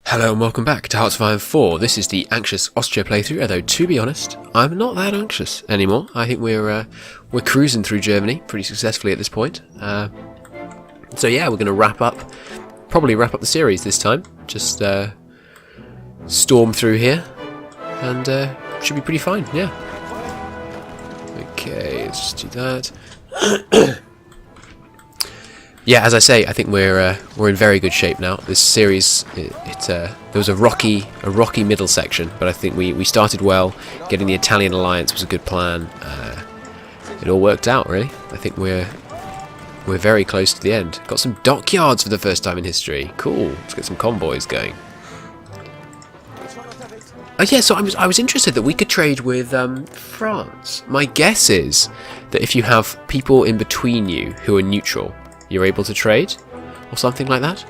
Hello and welcome back to Hearts of Iron 4. This is the anxious Austria playthrough, although to be honest, I'm not that anxious anymore. I think we're cruising through Germany pretty successfully at this point. So yeah, we're going to probably wrap up the series this time. Just storm through here, and should be pretty fine, yeah. Okay, let's just do that. Yeah, as I say, I think we're in very good shape now. This series, there was a rocky middle section, but I think we started well. Getting the Italian alliance was a good plan. It all worked out, really. I think we're very close to the end. Got some dockyards for the first time in history. Cool. Let's get some convoys going. Oh yeah, so I was interested that we could trade with France. My guess is that if you have people in between you who are neutral, you're able to trade, or something like that.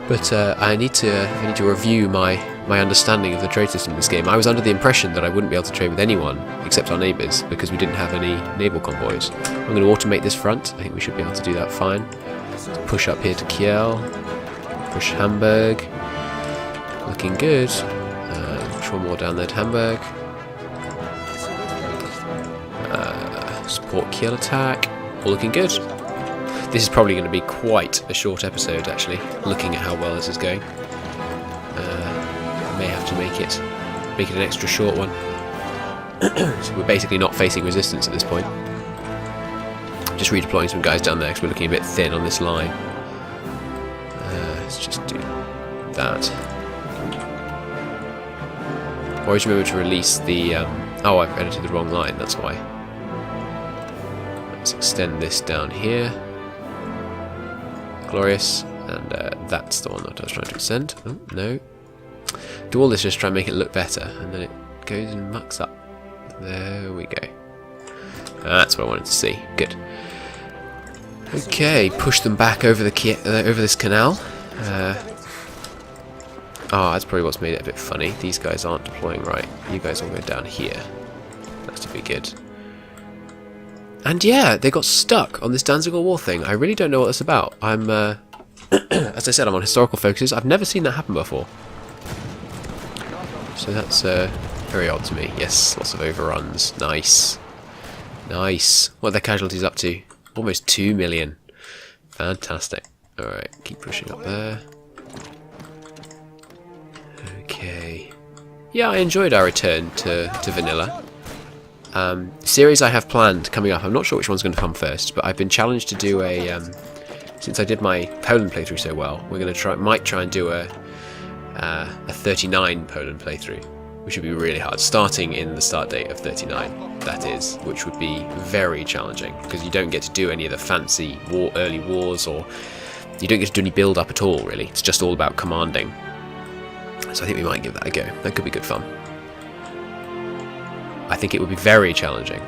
But I need to review my understanding of the trade system in this game. I was under the impression that I wouldn't be able to trade with anyone except our neighbours because we didn't have any naval convoys. I'm going to automate this front. I think we should be able to do that fine. Let's push up here to Kiel, push Hamburg. Looking good. Push one more down there to Hamburg. Support Kiel attack. All looking good. This is probably going to be quite a short episode, actually, looking at how well this is going. I may have to make it an extra short one. So we're basically not facing resistance at this point. Just redeploying some guys down there because we're looking a bit thin on this line. Let's just do that. Always remember to release the... oh, I've edited the wrong line, that's why. Let's extend this down here. Glorious, and that's the one that I was trying to ascend. Oh, no. Do all this just try and make it look better, and then it goes and mucks up. There we go. That's what I wanted to see. Good. Okay, push them back over this canal. That's probably what's made it a bit funny. These guys aren't deploying right. You guys all go down here. That's to be good. And yeah, they got stuck on this Danziger War thing. I really don't know what that's about. I'm, as I said, I'm on historical focuses. I've never seen that happen before. So that's very odd to me. Yes, lots of overruns. Nice. Nice. What are their casualties up to? Almost 2 million. Fantastic. Alright, keep pushing up there. Okay. Yeah, I enjoyed our return to vanilla. Series I have planned coming up. I'm not sure which one's going to come first, but I've been challenged to do a. Since I did my Poland playthrough so well, we're going to might try and do a 39 Poland playthrough, which would be really hard. Starting in the start date of 39, that is, which would be very challenging because you don't get to do any of the fancy early wars, or you don't get to do any build up at all. Really, it's just all about commanding. So I think we might give that a go. That could be good fun. I think it would be very challenging.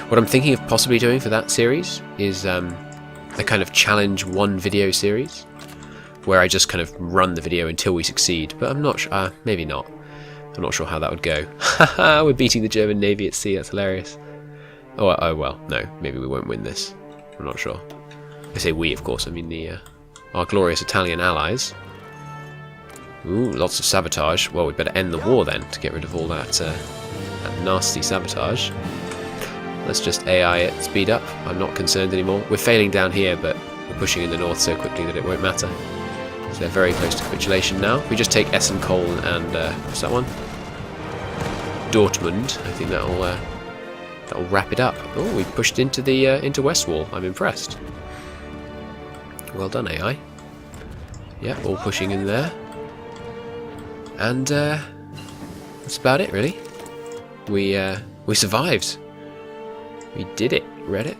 What I'm thinking of possibly doing for that series is a kind of challenge one video series, where I just kind of run the video until we succeed. But I'm not sure. Maybe not. I'm not sure how that would go. Haha, we're beating the German Navy at sea. That's hilarious. Oh well, no. Maybe we won't win this. I'm not sure. I say we, of course. I mean our glorious Italian allies. Ooh, lots of sabotage. Well, we'd better end the war then to get rid of all that nasty sabotage. Let's just AI it, speed up. I'm not concerned anymore. We're failing down here, but we're pushing in the north so quickly that it won't matter. So they're very close to capitulation now. If we just take Essen, Cologne, and what's that one? Dortmund. I think that'll wrap it up. Oh, we've pushed into the into Westwall. I'm impressed. Well done, AI. Yeah, all pushing in there. And that's about it, really. We survived. We did it. Read it.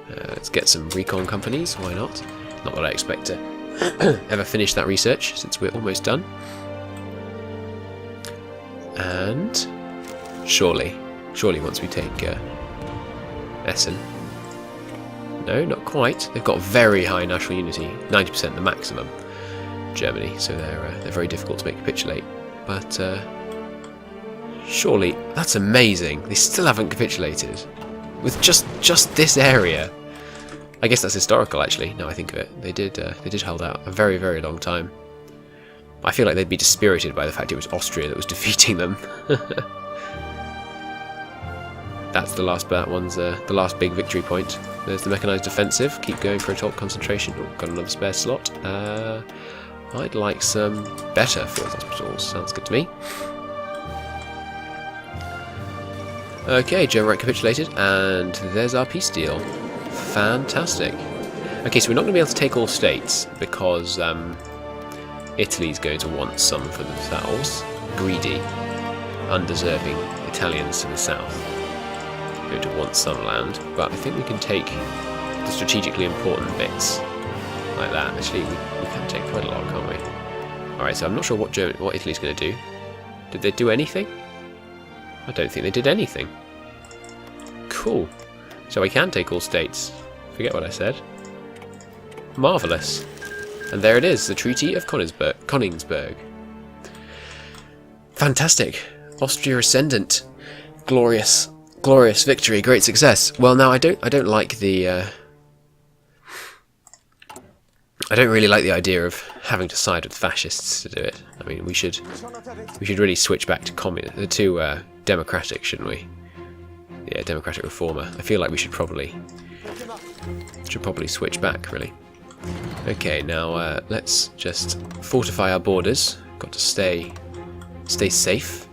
Let's get some recon companies. Why not? Not that I expect to ever finish that research, since we're almost done. And surely once we take Essen. No, not quite. They've got very high national unity, 90% the maximum. Germany, so they're very difficult to make capitulate. But surely that's amazing. They still haven't capitulated with just this area. I guess that's historical, actually. Now I think of it, they did hold out a very, very long time. I feel like they'd be dispirited by the fact it was Austria that was defeating them. That's the last. That one's the last big victory point. There's the mechanised defensive. Keep going for a top concentration. Oh, got another spare slot. I'd like some better field hospitals. Sounds good to me. Okay, Germany capitulated, and there's our peace deal. Fantastic. Okay, so we're not going to be able to take all states because Italy's going to want some for themselves. Greedy, undeserving Italians to the south going to want some land, but I think we can take the strategically important bits like that. Actually, we can take quite a lot, can't we? Alright, so I'm not sure what Italy's going to do. Did they do anything? I don't think they did anything. Cool. So I can take all states. Forget what I said. Marvellous. And there it is, the Treaty of Königsberg. Fantastic. Austria Ascendant. Glorious. Glorious victory, great success. Well, now I don't like the I don't really like the idea of having to side with fascists to do it. I mean, we should really switch back to democratic, shouldn't we? Yeah, democratic reformer. I feel like we should probably switch back, really. Okay, now let's just fortify our borders. Got to stay safe.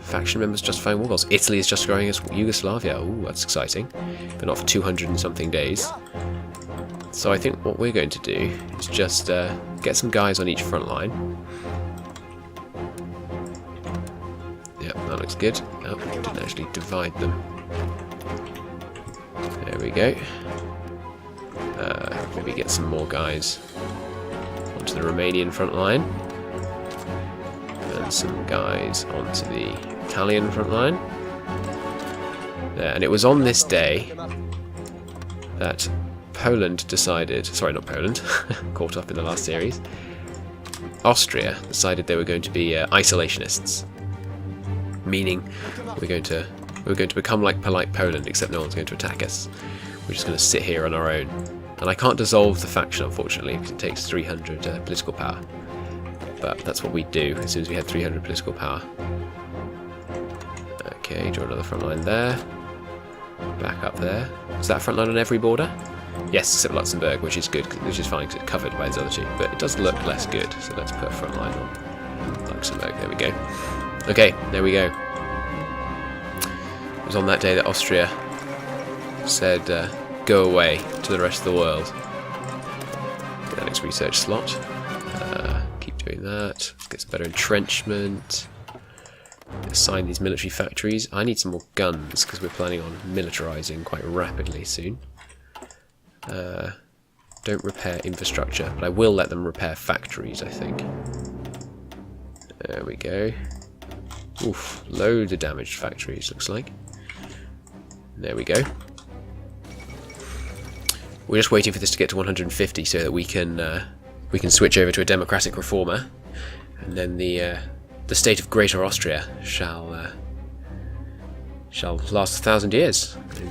Faction members justifying war goals. Italy is just growing as Yugoslavia. Ooh, that's exciting. But not for 200 and something days. So I think what we're going to do is just get some guys on each front line. Yep, that looks good. Oh, didn't actually divide them. There we go. Maybe get some more guys onto the Romanian front line. And some guys onto the Italian front line. There, and it was on this day that Poland decided, sorry, not Poland, caught up in the last series, Austria decided they were going to be isolationists, meaning we're going to become like polite Poland, except no one's going to attack us. We're just going to sit here on our own. And I can't dissolve the faction, unfortunately, because it takes 300 political power. But that's what we do as soon as we have 300 political power. Okay, draw another front line there. Back up there. Is that a front line on every border? Yes, except Luxembourg, which is good, which is fine because it's covered by these other two. But it does look less good, so let's put a front line on Luxembourg. There we go. Okay, there we go. It was on that day that Austria said, go away to the rest of the world. Get that next research slot. Keep doing that. Let's get some better entrenchment. Assign these military factories. I need some more guns because we're planning on militarizing quite rapidly soon. Don't repair infrastructure, but I will let them repair factories, I think. There we go. Oof, loads of damaged factories, looks like. There we go. We're just waiting for this to get to 150 so that we can switch over to a democratic reformer, and then the state of Greater Austria shall last 1,000 years. I mean,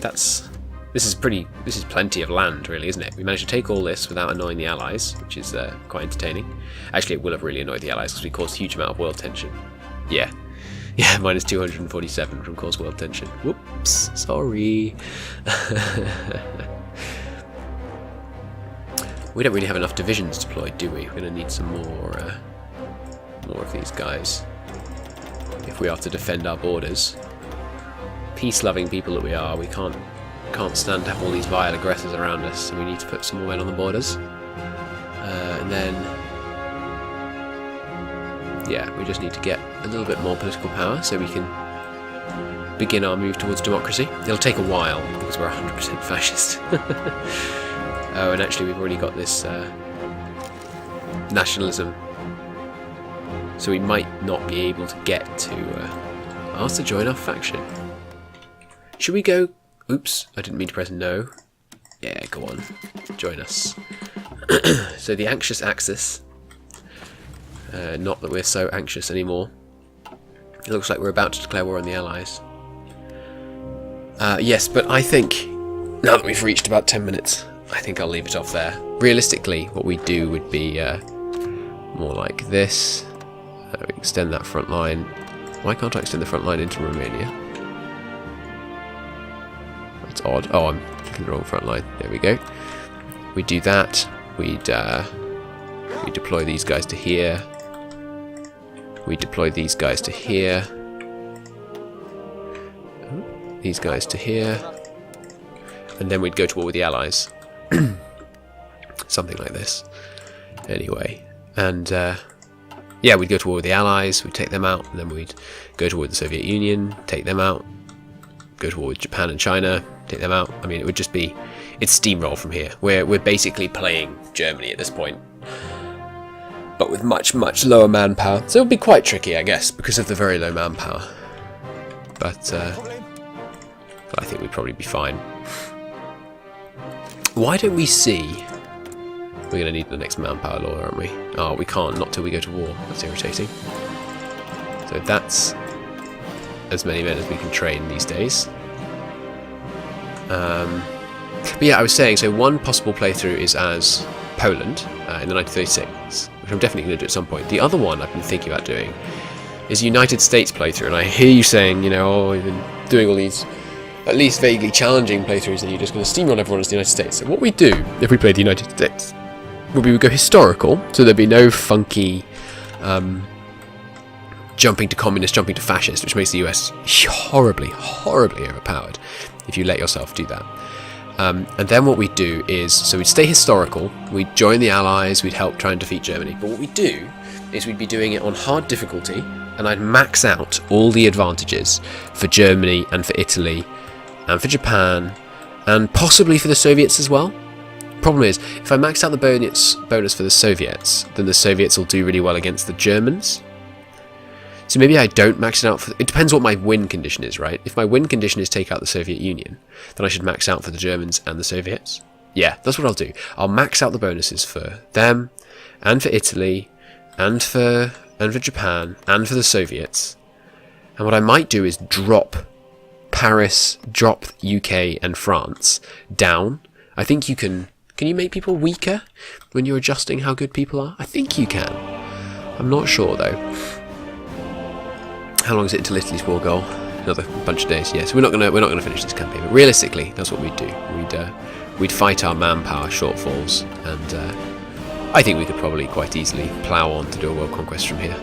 this is plenty of land, really, isn't it? We managed to take all this without annoying the Allies, which is quite entertaining. Actually, it will have really annoyed the Allies because we caused a huge amount of world tension. Yeah, minus 247 from cause world tension. Whoops, sorry. We don't really have enough divisions deployed, do we? We're going to need some more of these guys if we are to defend our borders. Peace-loving people that we are, we can't stand to have all these vile aggressors around us, so we need to put some more men on the borders. And then, yeah, we just need to get a little bit more political power so we can begin our move towards democracy. It'll take a while because we're 100% fascist. Oh, and actually we've already got this nationalism, so we might not be able to get to ask to join our faction. Should we go? Oops, I didn't mean to press no. Yeah, go on, join us. So the anxious axis, not that we're so anxious anymore. It looks like we're about to declare war on the Allies. Yes, but I think now that we've reached about 10 minutes, I think I'll leave it off there. Realistically, what we do would be more like this. We extend that front line. Why can't I extend the front line into Romania? That's odd. Oh, I'm clicking the wrong front line. There we go. We do that. We deploy these guys to here. We deploy these guys to here. These guys to here. And then we'd go to war with the Allies. Something like this. Anyway. And, yeah, we'd go to war with the Allies, we'd take them out, and then we'd go to war with the Soviet Union, take them out, go to war with Japan and China, take them out. I mean, it would just be... It's steamroll from here. We're basically playing Germany at this point. But with much, much lower manpower. So it would be quite tricky, I guess, because of the very low manpower. But I think we'd probably be fine. Why don't we see... We're going to need the next manpower law, aren't we? Oh, we can't, not till we go to war. That's irritating. So that's as many men as we can train these days. But yeah, I was saying, so one possible playthrough is as Poland in the 1936, which I'm definitely going to do at some point. The other one I've been thinking about doing is United States playthrough, and I hear you saying, you know, oh, you've been doing all these at least vaguely challenging playthroughs and you're just going to steamroll everyone as the United States. So what we do, if we play the United States, would we would go historical, so there'd be no funky jumping to communist, jumping to fascist, which makes the US horribly, horribly overpowered if you let yourself do that. And then what we'd do is, so we'd stay historical, we'd join the Allies, we'd help try and defeat Germany, but what we'd do is we'd be doing it on hard difficulty, and I'd max out all the advantages for Germany and for Italy and for Japan and possibly for the Soviets as well. Problem is, if I max out the bonus for the Soviets, then the Soviets will do really well against the Germans. So maybe I don't max it out for... It depends what my win condition is, right? If my win condition is take out the Soviet Union, then I should max out for the Germans and the Soviets. Yeah, that's what I'll do. I'll max out the bonuses for them, and for Italy, and for Japan, and for the Soviets. And what I might do is drop Paris, drop UK and France down. I think you can... Can you make people weaker when you're adjusting how good people are? I think you can. I'm not sure, though. How long is it until Italy's war goal? Another bunch of days. Yes, we're not gonna finish this campaign. But realistically, that's what we'd do. We'd fight our manpower shortfalls, and I think we could probably quite easily plough on to do a world conquest from here.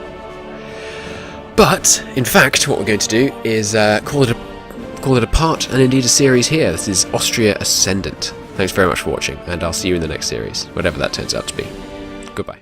But in fact, what we're going to do is call it a part and indeed a series here. This is Austria Ascendant. Thanks very much for watching, and I'll see you in the next series, whatever that turns out to be. Goodbye.